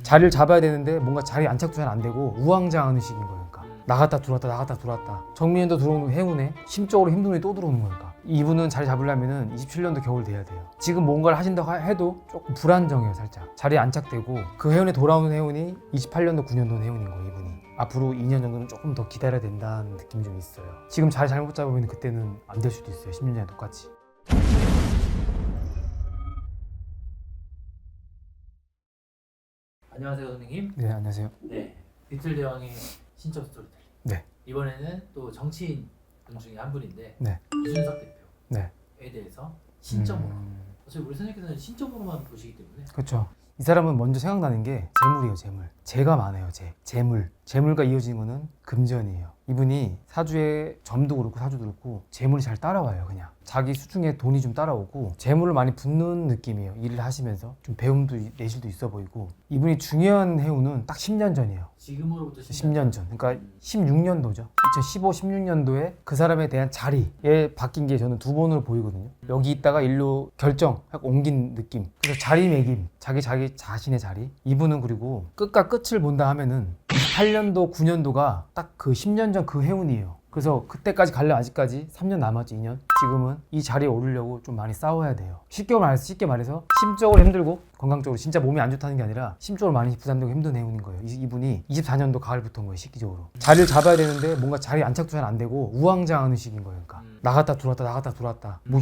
자리를 잡아야 되는데 뭔가 자리 안착도 잘 안 되고 우왕좌왕하는 식인 거예요. 그러니까 나갔다 들어왔다. 정민현도 들어오는 해운에 심적으로 힘든 분이 또 들어오는 거니까. 이분은 자리 잡으려면은 27년도 겨울 돼야 돼요. 지금 뭔가를 하신다고 해도 조금 불안정해요. 살짝 자리에 안착되고 그 해운에 돌아오는 해운이 28년도 9년도 해운인 거예요. 이분이 앞으로 2년 정도는 조금 더 기다려야 된다는 느낌이 좀 있어요. 지금 자리 잘못 잡으면 그때는 안 될 수도 있어요. 16년에 똑같이. 안녕하세요 선생님. 네, 안녕하세요. 네, 리틀 대왕의 신청 스토리텔링. 네. 이번에는 또 정치인 분 중에 한 분인데 네. 이준석 대표에 네. 대해서 신점으로. 어차피 우리 선생님께서는 신점으로만 보시기 때문에. 그렇죠. 이 사람은 먼저 생각나는 게 재물이에요. 재물. 재가 많아요. 재물. 재물과 이어지는 거는 금전이에요. 이분이 사주에 점도 그렇고 사주도 그렇고 재물이 잘 따라와요. 그냥 자기 수중에 돈이 좀 따라오고 재물을 많이 붓는 느낌이에요. 일을 하시면서 좀 배움도 내실도 있어 보이고. 이분이 중요한 해운은 딱 10년 전이에요. 지금으로부터 10년 전. 그러니까 16년도죠. 2015, 16년도에 그 사람에 대한 자리에 바뀐 게 저는 두 번으로 보이거든요. 여기 있다가 일로 결정하고 옮긴 느낌. 그래서 자리매김. 자기 자신의 자리. 이분은 그리고 끝과 끝을 본다 하면은 8년도, 9년도가 딱 그 10년 전 그 해운이에요. 그래서 그때까지 가려면 아직까지 3년 남았지, 2년. 지금은 이 자리에 오르려고 좀 많이 싸워야 돼요. 쉽게 말해서 심적으로 힘들고 건강적으로 진짜 몸이 안 좋다는 게 아니라 심적으로 많이 부담되고 힘든 해운인 거예요. 이분이 24년도 가을부터인 거예요. 시기적으로. 자리를 잡아야 되는데 뭔가 자리 안착도 잘 안 되고 우왕좌왕하는 식인 거예요. 그러니까 나갔다 들어왔다. 뭐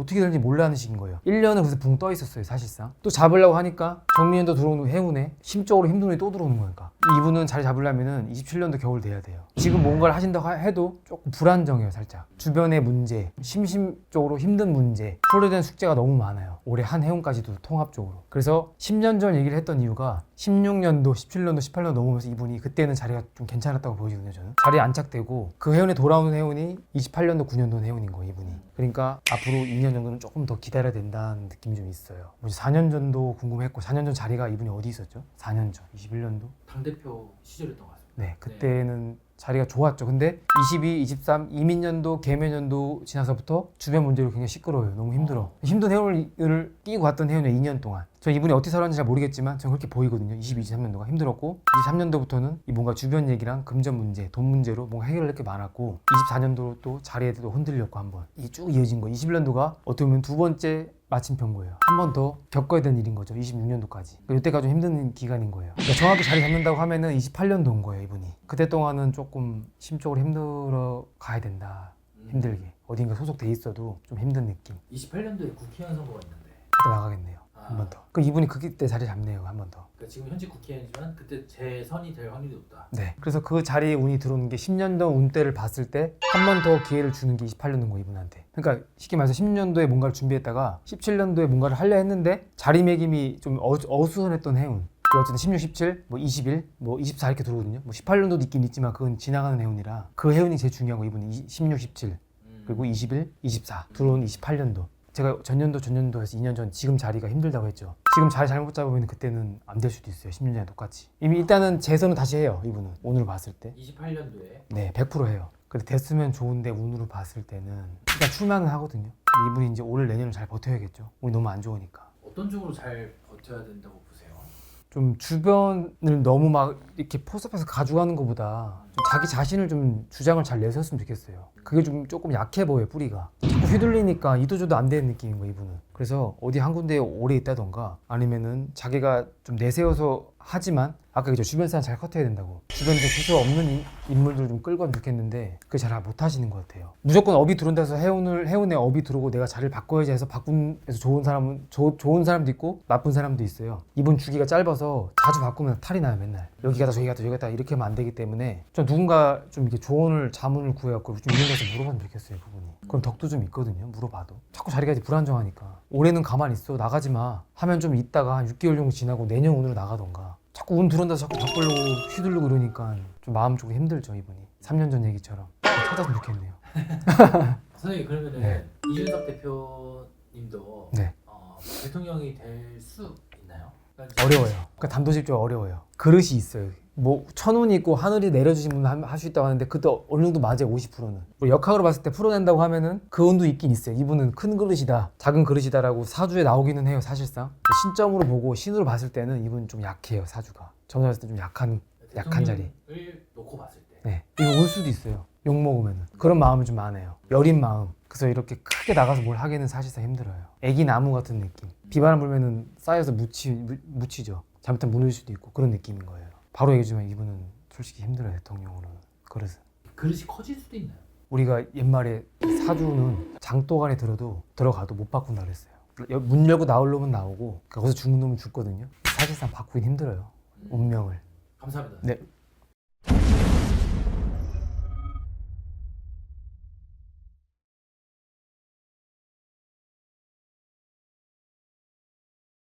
어떻게 되는지 몰라하는 식인 거예요. 1년은 그래서 붕 떠 있었어요. 사실상. 또 잡으려고 하니까 정민현도 들어오는 해운에 심적으로 힘든 분이 또 들어오는 거니까. 이분은 자리 잡으려면은 27년도 겨울 돼야 돼요. 지금 뭔가를 하신다고 해도 조금 불안정해요. 살짝. 주변의 문제, 심심적으로 힘든 문제, 풀어야 되는 숙제가 너무 많아요. 올해 한 해운까지도 통합적으로. 그래서 10년 전 얘기를 했던 이유가 16년도, 17년도, 18년도 넘으면서 이분이 그때는 자리가 좀 괜찮았다고 보이거든요. 저는 자리에 안착되고 그 해운에 돌아오는 해운이 28년도, 9년도 해운인 거예요. 이분이. 그러니까 앞으로 2년 정도는 조금 더 기다려야 된다는 느낌이 좀 있어요. 4년 전도 궁금했고 4년 전 자리가 이분이 어디 있었죠? 4년 전, 21년도? 당대표 시절이었던 것 같습니다. 네, 그때는 자리가 좋았죠. 근데 22, 23, 이민년도, 개묘년도 지나서부터 주변 문제로 굉장히 시끄러워요. 너무 힘들어. 힘든 해운을 끼고 갔던 해운에 2년 동안. 저 이분이 어떻게 살았는지 잘 모르겠지만 저는 그렇게 보이거든요. 22, 23년도가 힘들었고 23년도부터는 이 뭔가 주변 얘기랑 금전 문제, 돈 문제로 뭔가 해결할 게 많았고 24년도 또 자리에도 흔들렸고 한번 이 쭉 이어진 거. 21년도가 어떻게 보면 두 번째 마침표인 거예요. 한 번 더 겪어야 되는 일인 거죠. 26년도까지. 이때가 좀 힘든 기간인 거예요. 그러니까 정확히 자리 잡는다고 하면은 28년도 온 거예요, 이분이. 그때 동안은 조금 심적으로 힘들어 가야 된다. 힘들게. 어딘가 소속돼 있어도 좀 힘든 느낌. 28년도에 국회의원 선거가 있는데 그때 나가겠네요. 한 번 더. 그 이분이 그때 자리 잡네요. 한 번 더. 그러니까 지금 현직 국회의원이지만 그때 재선이 될 확률이 높다. 네. 그래서 그 자리에 운이 들어오는 게 10년 전 운대를 봤을 때 한 번 더 기회를 주는 게 28년도인 거 이분한테. 그러니까 쉽게 말해서 10년도에 뭔가를 준비했다가 17년도에 뭔가를 하려 했는데 자리매김이 좀 어수선했던 해운. 어쨌든 16, 17, 뭐 21, 뭐 24 이렇게 들어오거든요. 뭐 18년도도 있긴 있지만 그건 지나가는 해운이라 그 해운이 제일 중요한 거 이분이 16, 17 그리고 21, 24 들어온 28년도. 제가 전년도에서 2년 전 지금 자리가 힘들다고 했죠. 지금 자리 잘못 잡으면 그때는 안 될 수도 있어요. 10년 전에 똑같이. 이미 일단은 재선은 다시 해요. 이분은 오늘 봤을 때. 28년도에 네, 100% 해요. 근데 됐으면 좋은데 운으로 봤을 때는 일단 출마는 하거든요. 근데 이분이 이제 올 내년을 잘 버텨야겠죠. 운이 너무 안 좋으니까. 어떤 쪽으로 잘 버텨야 된다고 보세요? 좀 주변을 너무 막 이렇게 포섭해서 가져가는 것보다 좀 자기 자신을 좀 주장을 잘 내세웠으면 좋겠어요. 그게 좀 조금 약해 보여요, 뿌리가. 자꾸 휘둘리니까 이도저도 안 되는 느낌인 거예요, 이분은. 그래서 어디 한 군데에 오래 있다던가 아니면은 자기가 좀 내세워서 하지만 아까 그죠, 주변 사람 잘 커트해야 된다고. 주변에 구수 없는 인물들 좀 끌고 좋겠는데 그게 잘 못 하시는 것 같아요. 무조건 업이 들어온다 해서 해운에 업이 들어오고 내가 자리를 바꿔야지 해서 바꾸면서 좋은 사람도 있고 나쁜 사람도 있어요. 이분 주기가 짧아서 자주 바꾸면 탈이 나요. 맨날 여기 갔다 저기 갔다 여기 갔다 이렇게 하면 안 되기 때문에 좀 누군가 좀 이렇게 자문을 구해갖고 좀 이런 데서 물어봤으면 좋겠어요. 그분이. 그럼 덕도 좀 있거든요. 물어봐도 자꾸 자리가 불안정하니까 올해는 가만히 있어 나가지 마 하면 좀 있다가 한 6개월 정도 지나고 내년 운으로 나가던가. 자꾸 운 들어온다 자꾸 바꾸려고 휘둘르고 이러니까 좀 마음 쪽으로 힘들죠. 이분이 3년 전 얘기처럼 찾았으면 좋겠네요. 선생님 그러면은 네. 이준석 대표님도 네. 대통령이 될 수 있나요? 어려워요. 그러니까 단도직입적으로 어려워요. 그릇이 있어요. 뭐 천운이 있고 하늘이 내려주신 분은 할 수 있다고 하는데 그것도 어느 정도 맞아요. 50%는 역학으로 봤을 때 풀어낸다고 하면은 그 운도 있긴 있어요. 이분은 큰 그릇이다 작은 그릇이다라고 사주에 나오기는 해요. 사실상 신점으로 보고 신으로 봤을 때는 이분 좀 약해요. 사주가 저는 봤을 때 좀 약한 자리. 대통령을 놓고 봤을 때. 네, 이거 올 수도 있어요. 욕 먹으면은 그런 마음이 좀 많아요. 여린 마음. 그래서 이렇게 크게 나가서 뭘 하기는 사실상 힘들어요. 애기 나무 같은 느낌. 비바람 불면은 쌓여서 묻히죠. 잘못하면 무너질 수도 있고 그런 느낌인 거예요. 바로 얘기하지만 이분은 솔직히 힘들어요. 대통령으로는. 그래서 그릇이 커질 수도 있나요? 우리가 옛말에 사주는 장독 안에 들어가도 못 바꾼다 그랬어요. 문 열고 나올 놈은 나오고 거기서 죽는 놈은 죽거든요. 사실상 바꾸긴 힘들어요. 운명을. 감사합니다. 네.